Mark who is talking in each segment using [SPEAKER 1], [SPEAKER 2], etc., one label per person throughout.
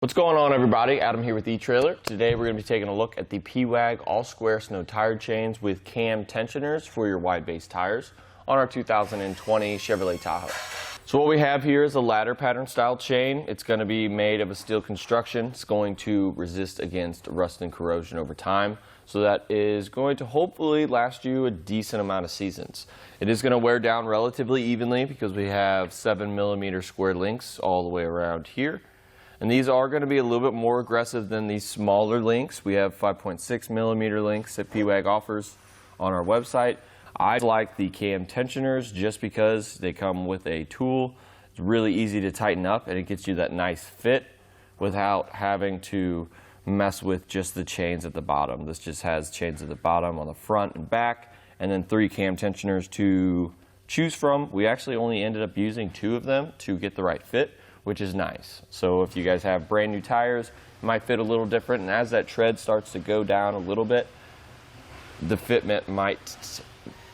[SPEAKER 1] What's going on, everybody? Adam here with eTrailer. Today we're going to be taking a look at the Pewag all-square snow tire chains with cam tensioners for your wide base tires on our 2020 Chevrolet Tahoe. So what we have here is a ladder pattern style chain. It's going to be made of a steel construction. It's going to resist against rust and corrosion over time. So that is going to hopefully last you a decent amount of seasons. It is going to wear down relatively evenly because we have 7mm square links all the way around here. And these are going to be a little bit more aggressive than these smaller links. We have 5.6mm links that Pewag offers on our website. I like the cam tensioners just because they come with a tool. It's really easy to tighten up and it gets you that nice fit without having to mess with just the chains at the bottom. This just has chains at the bottom on the front and back, and then 3 cam tensioners to choose from. We actually only ended up using 2 of them to get the right fit, which is nice. So if you guys have brand new tires, it might fit a little different, and as that tread starts to go down a little bit, the fitment might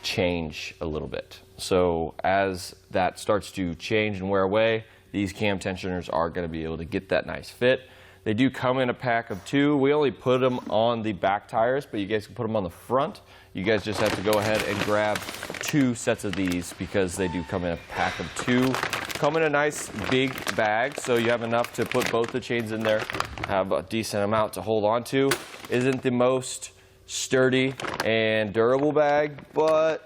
[SPEAKER 1] change a little bit. So as that starts to change and wear away, these cam tensioners are going to be able to get that nice fit. They do come in a pack of 2. We only put them on the back tires, but you guys can put them on the front. You guys just have to go ahead and grab 2 sets of these because they do come in a pack of 2. Come in a nice big bag, so you have enough to put both the chains in there, have a decent amount to hold on to. Isn't the most sturdy and durable bag, but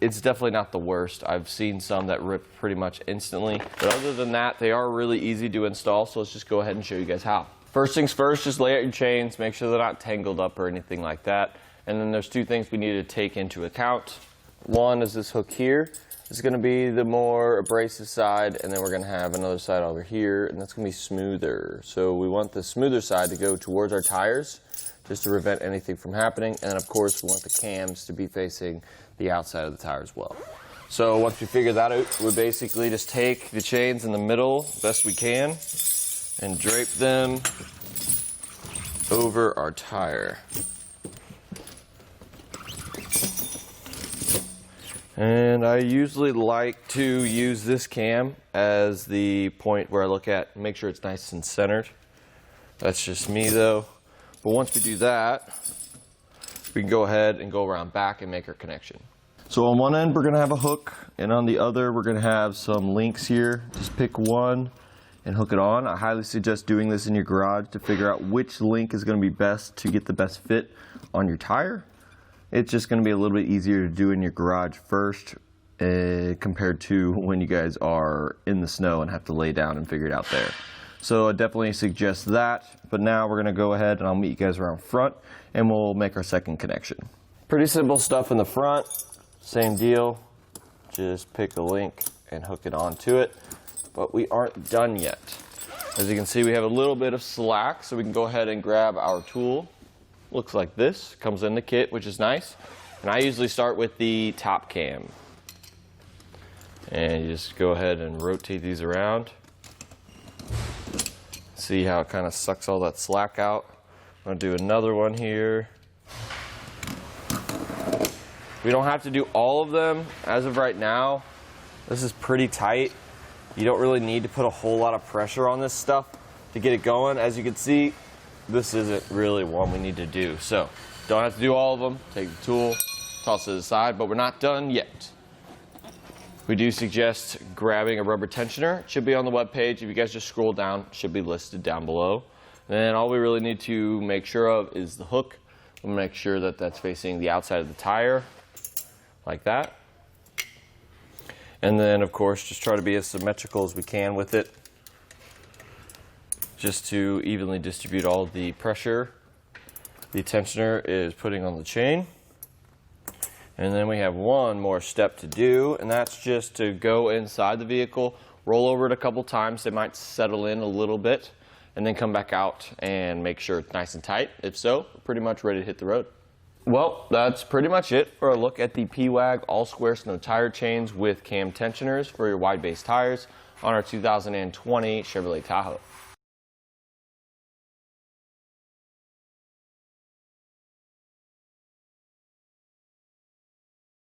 [SPEAKER 1] it's definitely not the worst. I've seen some that rip pretty much instantly. But other than that, they are really easy to install, so let's just go ahead and show you guys how. First things first, just lay out your chains, make sure they're not tangled up or anything like that. And then there's 2 things we need to take into account. One is this hook here. It's going to be the more abrasive side, and then we're going to have another side over here, and that's going to be smoother. So we want the smoother side to go towards our tires just to prevent anything from happening. And of course, we want the cams to be facing the outside of the tire as well. So once we figure that out, we basically just take the chains in the middle best we can and drape them over our tire. And I usually like to use this cam as the point where I look at and make sure it's nice and centered. That's just me though. But once we do that, we can go ahead and go around back and make our connection. So on one end we're going to have a hook, and on the other we're going to have some links here. Just pick one and hook it on. I highly suggest doing this in your garage to figure out which link is going to be best to get the best fit on your tire. It's just going to be a little bit easier to do in your garage first compared to when you guys are in the snow and have to lay down and figure it out there. So I definitely suggest that, but now we're going to go ahead and I'll meet you guys around front and we'll make our second connection. Pretty simple stuff in the front, same deal, just pick a link and hook it onto it, but we aren't done yet. As you can see, we have a little bit of slack, so we can go ahead and grab our tool. Looks like this, comes in the kit, which is nice. And I usually start with the top cam. And you just go ahead and rotate these around. See how it kind of sucks all that slack out. I'm going to do another one here. We don't have to do all of them as of right now. This is pretty tight. You don't really need to put a whole lot of pressure on this stuff to get it going. As you can see, this isn't really one we need to do. So don't have to do all of them. Take the tool, toss it aside, but we're not done yet. We do suggest grabbing a rubber tensioner. It should be on the web page. If you guys just scroll down, it should be listed down below. And then all we really need to make sure of is the hook. We'll make sure that that's facing the outside of the tire, like that. And then, of course, just try to be as symmetrical as we can with it, just to evenly distribute all the pressure the tensioner is putting on the chain. And then we have one more step to do, and that's just to go inside the vehicle, roll over it a couple times. They might settle in a little bit, and then come back out and make sure it's nice and tight. If so, we're pretty much ready to hit the road. Well, that's pretty much it for a look at the Pewag all-square snow tire chains with cam tensioners for your wide base tires on our 2020 Chevrolet Tahoe.